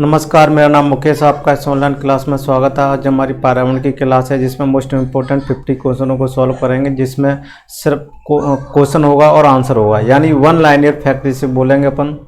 नमस्कार, मेरा नाम मुकेश, आपका इस ऑनलाइन क्लास में स्वागत है। आज हमारी पर्यावरण की क्लास है जिसमें मोस्ट इम्पोर्टेंट 50 क्वेश्चनों को सॉल्व करेंगे, जिसमें सिर्फ क्वेश्चन होगा और आंसर होगा, यानी वन लाइनर फैक्ट जिसे बोलेंगे अपन।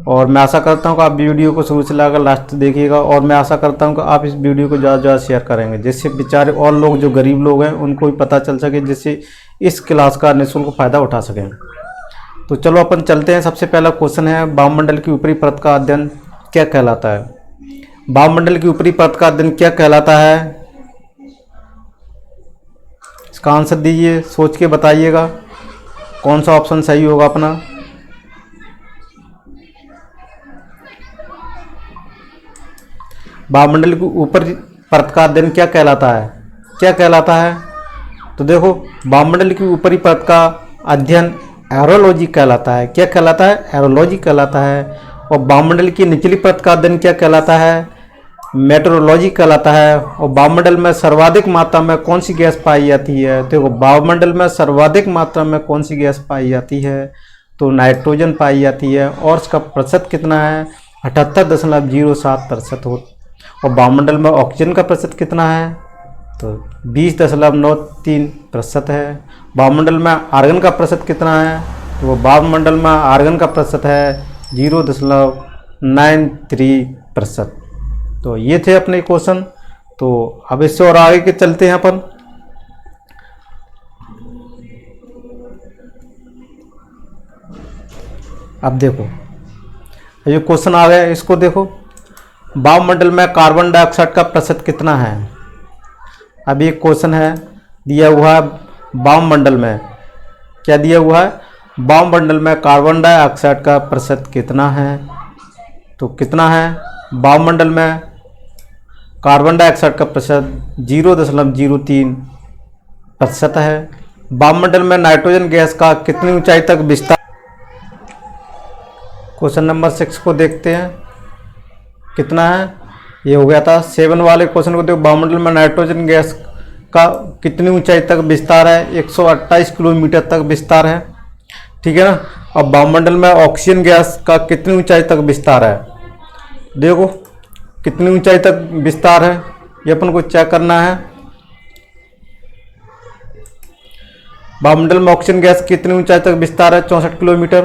और मैं आशा करता हूं कि आप वीडियो को शुरू से लेकर लास्ट देखिएगा, और मैं आशा करता हूं कि आप इस वीडियो को ज़्यादा से ज़्यादा शेयर करेंगे, जिससे बेचारे और लोग जो गरीब लोग हैं उनको भी पता चल सके, जिससे इस क्लास का निःशुल्क फ़ायदा उठा सकें। तो चलो अपन चलते हैं। सबसे पहला क्वेश्चन है, वायुमंडल की ऊपरी परत का अध्ययन क्या कहलाता है? वायुमंडल की ऊपरी परत का अध्ययन क्या कहलाता है? इसका आंसर दीजिए, सोच के बताइएगा कौन सा ऑप्शन सही होगा अपना। वायुमंडल की ऊपरी परत का अध्ययन क्या कहलाता है? क्या कहलाता है? तो देखो, वायुमंडल की ऊपरी परत का अध्ययन एरोलॉजी कहलाता है। क्या कहलाता है? एरोलॉजी कहलाता है। और वायुमंडल की निचली परत का अध्ययन क्या कहलाता है? मेट्रोलॉजी कहलाता है। और वायुमंडल में सर्वाधिक मात्रा में कौन सी गैस पाई जाती है? देखो, वायुमंडल में सर्वाधिक मात्रा में कौन सी गैस पाई जाती है? तो नाइट्रोजन पाई जाती है। और इसका प्रतिशत कितना है? 78.07% हो। और वायुमंडल में ऑक्सीजन का प्रतिशत कितना है? तो 20.93% है। वायुमंडल में आर्गन का प्रतिशत कितना है? तो वो वायुमंडल में आर्गन का प्रतिशत है 0.93%। तो ये थे अपने क्वेश्चन। तो अब इससे और आगे के चलते हैं अपन। अब देखो, ये क्वेश्चन आ गया, इसको देखो। वायुमंडल में कार्बन डाइऑक्साइड का प्रतिशत कितना है? अब ये क्वेश्चन है, दिया हुआ है वायुमंडल में, क्या दिया हुआ है? वायुमंडल में कार्बन डाइऑक्साइड का प्रतिशत कितना है? तो कितना है? वायुमंडल में कार्बन डाइऑक्साइड का प्रतिशत 0.03% है। वायुमंडल में नाइट्रोजन गैस का कितनी ऊंचाई तक विस्तार? क्वेश्चन नंबर 6 को देखते हैं, कितना है? ये हो गया था 7 वाले क्वेश्चन को देखो। वायुमंडल में नाइट्रोजन गैस का कितनी ऊंचाई तक विस्तार है? 128 किलोमीटर तक विस्तार है, ठीक है ना। अब वायुमंडल में ऑक्सीजन गैस का कितनी ऊंचाई तक विस्तार है? देखो, कितनी ऊंचाई तक विस्तार है, ये अपन को चेक करना है। वायुमंडल में ऑक्सीजन गैस की कितनी ऊंचाई तक विस्तार है? 64 किलोमीटर।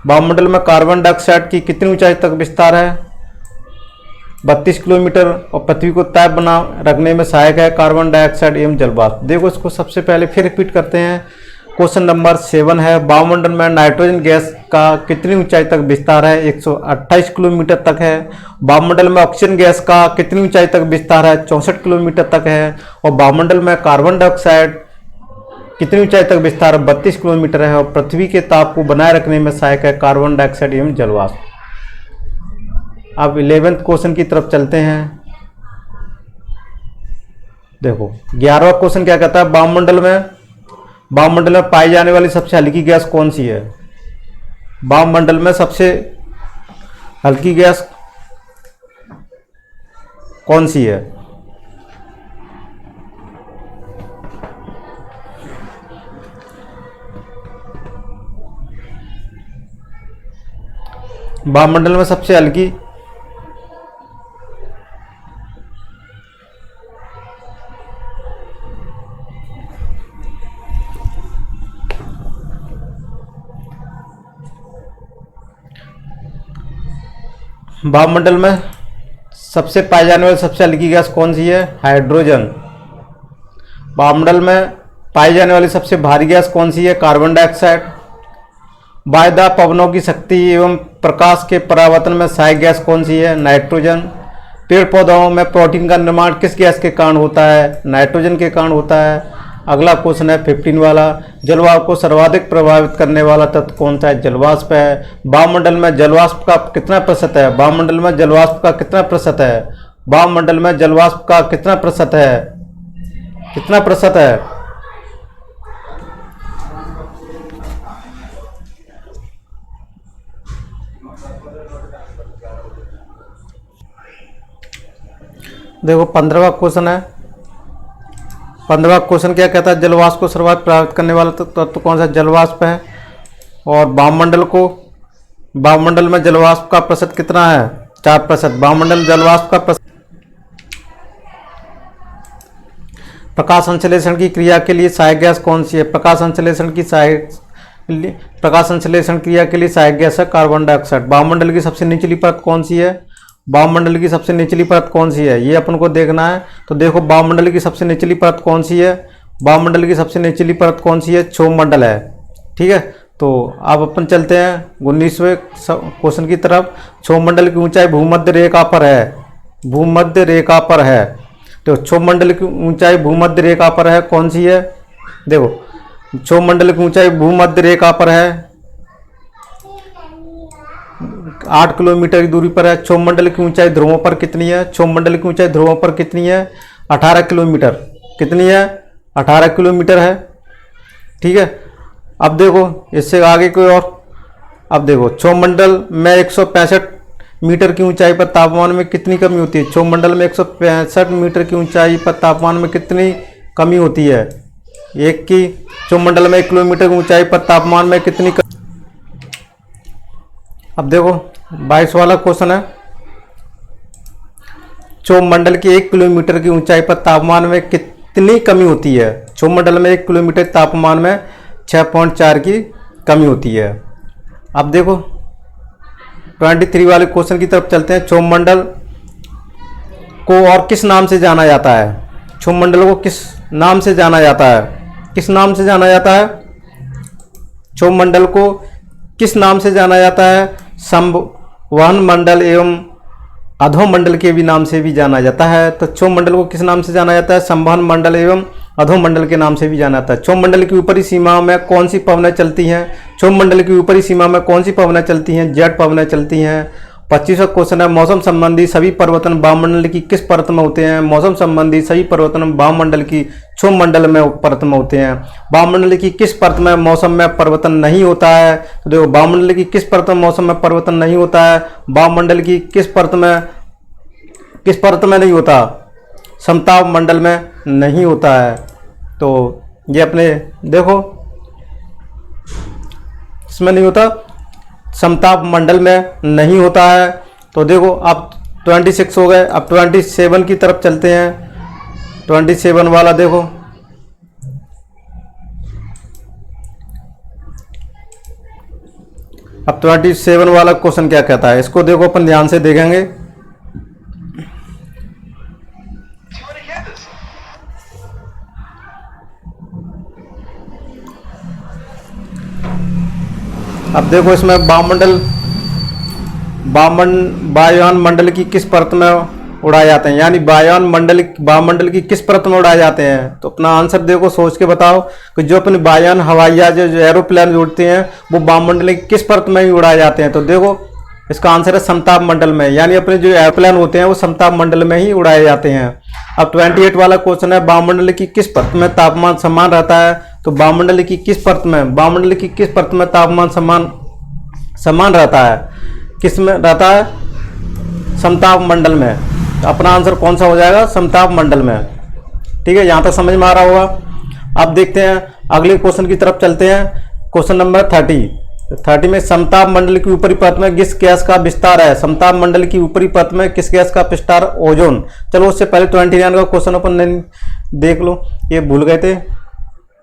वायुमंडल में कार्बन डाइऑक्साइड की कितनी ऊंचाई तक विस्तार है? 32 किलोमीटर। और पृथ्वी को ताप बना रखने में सहायक है कार्बन डाइऑक्साइड एवं जलवाष्प। देखो, इसको सबसे पहले फिर रिपीट करते हैं। क्वेश्चन नंबर 7 है, वायुमंडल में नाइट्रोजन गैस का कितनी ऊंचाई तक विस्तार है? 128 किलोमीटर तक है। वायुमंडल में ऑक्सीजन गैस का कितनी ऊंचाई तक विस्तार है? 64 किलोमीटर तक है। और वायुमंडल में कार्बन डाइऑक्साइड कितनी ऊंचाई तक विस्तार है? 32 किलोमीटर है। और पृथ्वी के ताप को बनाए रखने में सहायक है कार्बन डाइऑक्साइड एवं जलवाष्प। अब 11वें क्वेश्चन की तरफ चलते हैं। देखो, 11वां क्वेश्चन क्या कहता है? वायुमंडल में पाई जाने वाली सबसे हल्की गैस कौन सी है? वायुमंडल में सबसे हल्की गैस कौन सी है? वायुमंडल में सबसे हल्की वायुमंडल में सबसे पाई जाने वाली सबसे हल्की गैस कौन सी है? हाइड्रोजन। वायुमंडल में पाई जाने वाली सबसे भारी गैस कौन सी है? Carbon dioxide. वायुदाब पवनों की शक्ति एवं प्रकाश के परावर्तन में सहायक गैस कौन सी है? नाइट्रोजन। पेड़ पौधों में प्रोटीन का निर्माण किस गैस के कारण होता है? नाइट्रोजन के कारण होता है। अगला क्वेश्चन है 15 वाला, जलवायु को सर्वाधिक प्रभावित करने वाला तत्व कौन सा है? जलवाष्प है। वायुमंडल में जलवाष्प का कितना प्रतिशत है? वायुमंडल में जलवाष्प का कितना प्रतिशत है? वायुमंडल में जलवाष्प का कितना प्रतिशत है? कितना प्रतिशत है? देखो, 15वां क्वेश्चन है। 15वां क्वेश्चन क्या कहता है? जलवाष्प को सर्वाधिक प्रभावित करने वाला तत्व कौन सा? जलवाष्प है। और वायुमंडल में जलवाष्प का प्रतिशत कितना है? 4%। वायुमंडल जलवाष्प का प्रकाश संश्लेषण की क्रिया के लिए सहायक गैस कौन सी है? प्रकाश संश्लेषण क्रिया के लिए सहायक गैस है कार्बन डाइऑक्साइड। वायुमंडल की सबसे निचली परत कौन सी है? वायुमंडल की सबसे निचली परत कौन सी है, ये अपन को देखना है। तो देखो वायुमंडल की सबसे निचली परत कौन सी है? वायुमंडल की सबसे निचली परत कौन सी है? क्षोभमंडल है। ठीक है, तो अब अपन चलते हैं 19वें क्वेश्चन की तरफ। क्षोभमंडल की ऊंचाई भूमध्य रेखा पर है, भूमध्य रेखा पर है। तो क्षोभमंडल की ऊंचाई भूमध्य रेखा पर है, कौन सी है? देखो क्षोभमंडल की ऊंचाई भूमध्य रेखा पर है, 8 किलोमीटर की दूरी पर है। क्षोभमंडल की ऊंचाई ध्रुवों पर कितनी है? क्षोभमंडल की ऊंचाई ध्रुवों पर कितनी है? 18 किलोमीटर। कितनी है? 18 किलोमीटर है। ठीक है, अब देखो इससे आगे कोई और। अब देखो क्षोभमंडल में 165 मीटर की ऊंचाई पर तापमान में कितनी कमी होती है? क्षोभमंडल में 165 मीटर की ऊंचाई पर तापमान में कितनी कमी होती है? एक की क्षोभमंडल में 1 किलोमीटर की ऊंचाई पर तापमान में कितनी अब देखो 22 वाला क्वेश्चन है। क्षोभमंडल की 1 किलोमीटर की ऊंचाई पर तापमान में कितनी कमी होती है? क्षोभमंडल में 1 किलोमीटर तापमान में 6.4 की कमी होती है। अब देखो 23 वाले क्वेश्चन की तरफ चलते हैं। क्षोभमंडल को और किस नाम से जाना जाता है? क्षोभमंडल को किस नाम से जाना जाता है? किस नाम से जाना जाता है? क्षोभमंडल को किस नाम से जाना जाता है? संवहन मंडल एवं अधोमंडल के भी नाम से भी जाना जाता है। तो क्षोभमंडल को किस नाम से जाना जाता है? संवहन मंडल एवं अधोमंडल के नाम से भी जाना जाता है। क्षोभमंडल की ऊपरी सीमा में कौन सी पवनें चलती हैं? क्षोभमंडल की ऊपरी सीमा में कौन सी पवनें चलती हैं? जेट पवनें चलती हैं। 25वां क्वेश्चन है। मौसम संबंधी सभी परिवर्तन वायुमंडल की किस परत में होते हैं? मौसम संबंधी सभी परिवर्तन वायुमंडल की क्षोभमंडल में परत में होते हैं। वायुमंडल की किस परत में मौसम में परिवर्तन नहीं होता है? तो देखो वायुमंडल की किस परत में मौसम में परिवर्तन नहीं होता है? वायुमंडल की किस परत में नहीं होता? समताप मंडल में नहीं होता है। तो ये अपने देखो इसमें नहीं होता, समताप मंडल में नहीं होता है। तो देखो अब 26 हो गए। अब 27 की तरफ चलते हैं। 27 वाला देखो, अब 27 वाला क्वेश्चन क्या कहता है, इसको देखो अपन ध्यान से देखेंगे। अब देखो इसमें वायुयान मंडल की किस परत में उड़ाए जाते हैं, यानी वायुमंडल की किस परत में उड़ाए जाते हैं। तो अपना आंसर देखो, सोच के बताओ कि जो अपने वायुयान हवाई जहाज जो एरोप्लेन उड़ते हैं वो वायुमंडल की किस परत में ही उड़ाए जाते हैं। तो देखो इसका आंसर है समताप मंडल में, यानी अपने जो एरोप्लेन होते हैं वो समताप मंडल में ही उड़ाए जाते हैं। अब 28 वाला क्वेश्चन है। वायुमंडल की किस परत में तापमान समान रहता है? तो वायुमंडल की किस परत में तापमान समान रहता है? किस में रहता है? समताप मंडल में। तो अपना आंसर कौन सा हो जाएगा? समताप मंडल में। ठीक है, यहां तक समझ में आ रहा होगा। अब देखते हैं अगले क्वेश्चन की तरफ चलते हैं। क्वेश्चन नंबर 30 में समताप मंडल की ऊपरी परत में किस गैस का विस्तार है? समताप मंडल की ऊपरी परत में किस गैस का विस्तार? ओजोन। चलो उससे पहले 29 का क्वेश्चन अपन देख लो, ये भूल गए थे।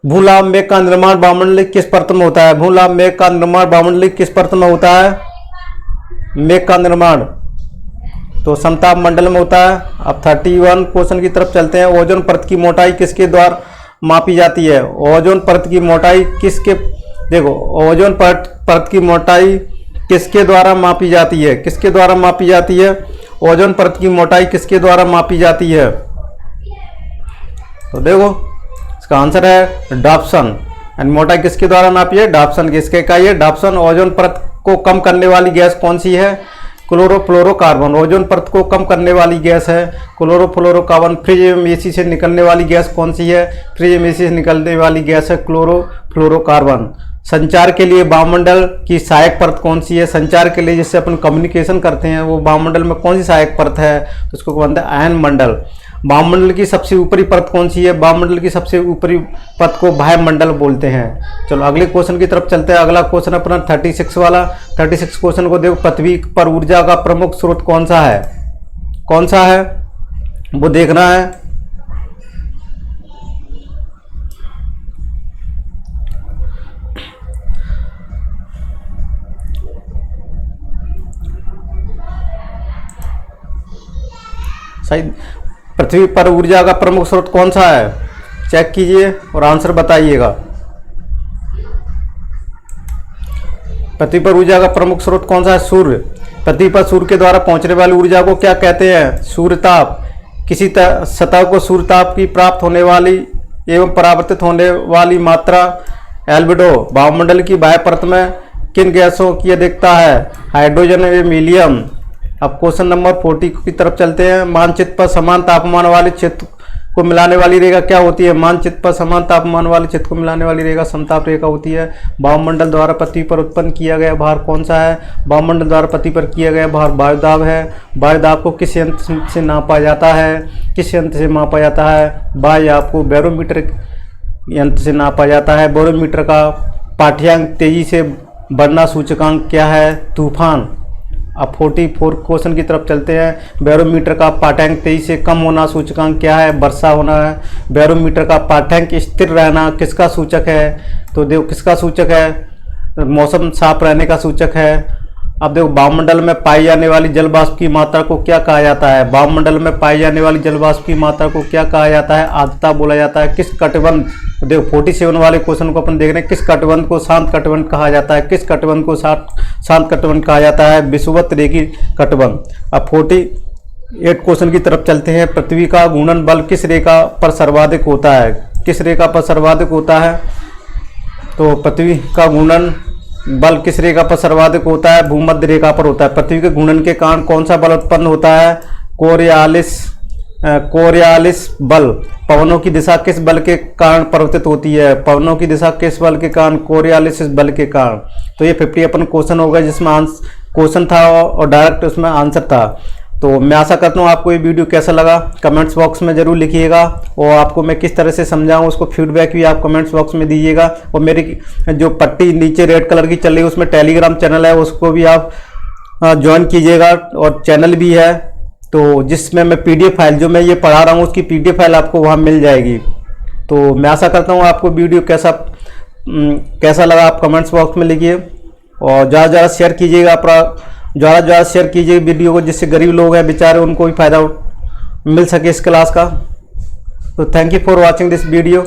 भूलाभ मेघ का निर्माण वायुमंडल की किस परत में होता है? भूलाभ मेघ का निर्माण वायुमंडल की किस परत में होता है? मेघ का निर्माण तो समताप मंडल में होता है। अब 31 क्वेश्चन की तरफ चलते हैं। ओजोन परत की मोटाई किसके द्वारा मापी जाती है? ओजोन परत की मोटाई किसके, देखो ओजोन परत की मोटाई किसके द्वारा मापी जाती है? किसके द्वारा मापी जाती है? ओजोन परत की मोटाई किसके द्वारा मापी जाती है? तो देखो इसका आंसर है डॉप्सन। एंड मोटाई किसके द्वारा नापी है? डॉप्सन। किसके का ये डॉप्सन। ओजोन परत को कम करने वाली गैस कौन सी है? क्लोरोफ्लोरोकार्बन। ओजोन परत को कम करने वाली गैस है क्लोरोफ्लोरोकार्बन। फ्रिज एवं एसी से निकलने वाली गैस कौन सी है? फ्रिज एवं एसी से निकलने वाली गैस है क्लोरोफ्लोरोकार्बन। संचार के लिए वायुमंडल की सहायक परत कौन सी है? संचार के लिए जिससे अपन कम्युनिकेशन करते हैं वो वायुमंडल में कौन सी सहायक परत है? तो उसको बोलते हैं आयन मंडल। वायुमंडल की सबसे ऊपरी परत कौन सी है? वायुमंडल की सबसे ऊपरी परत को वायुमंडल बोलते हैं। चलो अगले क्वेश्चन की तरफ चलते हैं। अगला क्वेश्चन अपना 36 वाला। 36 क्वेश्चन को देखो, पृथ्वी पर ऊर्जा का प्रमुख स्रोत कौन सा है? कौन सा है वो देखना है। सही, पृथ्वी पर ऊर्जा का प्रमुख स्रोत कौन सा है? चेक कीजिए और आंसर बताइएगा। पृथ्वी पर ऊर्जा का प्रमुख स्रोत कौन सा है? सूर्य। पृथ्वी पर सूर्य के द्वारा पहुंचने वाली ऊर्जा को क्या कहते हैं? सूर्यताप। किसी सतह को सूर्यताप की प्राप्त होने वाली एवं परावर्तित होने वाली मात्रा एल्बिडो। वायुमंडल की बाह्य परत में किन गैसों की अधिकता है? हाइड्रोजन एवं हीलियम। अब क्वेश्चन नंबर 40 की तरफ चलते हैं। मानचित्र पर समान तापमान वाले क्षेत्र को मिलाने वाली रेखा क्या होती है? मानचित्र पर समान तापमान वाले क्षेत्र को मिलाने वाली रेखा समताप रेखा होती है। वायुमंडल द्वारा पृथ्वी पर उत्पन्न किया गया भार कौन सा है? वायुमंडल द्वारा पृथ्वी पर किया गया भार वायुदाब है। वायुदाब को किस यंत्र से नापा जाता है? किस यंत्र से मापा जाता है? वायुदाब को बैरोमीटर यंत्र से नापा जाता है। बैरोमीटर का पाठ्यांक तेजी से बढ़ना सूचकांक क्या है? तूफान। अब 44 क्वेश्चन की तरफ चलते हैं। बैरोमीटर का पाठ्यांक तेजी से कम होना सूचकांक क्या है? वर्षा होना है। बैरोमीटर का पाठ्यांक स्थिर रहना किसका सूचक है? तो देखो किसका सूचक है? मौसम साफ रहने का सूचक है। अब देखो वायुमंडल में पाई जाने वाली जल वाष्प की मात्रा को क्या कहा जाता है? वायुमंडल में पाई जाने वाली जल वाष्प की मात्रा को क्या कहा जाता है? आर्द्रता बोला जाता है। किस कटिबंध, देखो 47 वाले क्वेश्चन को अपन देख रहे हैं। किस कटिबंध को शांत कटिबंध कहा जाता है? किस कटिबंध को शांत कटिबंध कहा जाता है? विषुवत-रेखी कटिबंध। अब 48 क्वेश्चन की तरफ चलते हैं। पृथ्वी का घूर्णन बल किस रेखा पर सर्वाधिक होता है? किस रेखा पर सर्वाधिक होता है? तो पृथ्वी का घूर्णन बल किस रेखा पर सर्वाधिक होता है? भूमध्य रेखा पर होता है। पृथ्वी के घूर्णन के कारण कौन सा बल उत्पन्न होता है? कोरियालिस बल। पवनों की दिशा किस बल के कारण परिवर्तित होती है? पवनों की दिशा किस बल के कारण? कोरियालिस बल के कारण। तो ये 50 अपन क्वेश्चन होगा जिसमें क्वेश्चन था और डायरेक्ट उसमें आंसर था। तो मैं आशा करता हूँ आपको ये वीडियो कैसा लगा कमेंट्स बॉक्स में ज़रूर लिखिएगा, और आपको मैं किस तरह से समझाऊँ उसको फीडबैक भी आप कमेंट्स बॉक्स में दीजिएगा। और मेरी जो पट्टी नीचे रेड कलर की चल रही है उसमें टेलीग्राम चैनल है, उसको भी आप ज्वाइन कीजिएगा। और चैनल भी है तो जिसमें मैं PDF फाइल जो मैं ये पढ़ा रहा हूँ उसकी PDF फाइल आपको वहाँ मिल जाएगी। तो मैं आशा करता हूँ आपको वीडियो कैसा लगा आप कमेंट्स बॉक्स में लिखिए, और ज़्यादा शेयर कीजिएगा, ज़्यादा शेयर कीजिए वीडियो को, जिससे गरीब लोग हैं बेचारे उनको भी फ़ायदा मिल सके इस क्लास का। तो thank you for watching this video.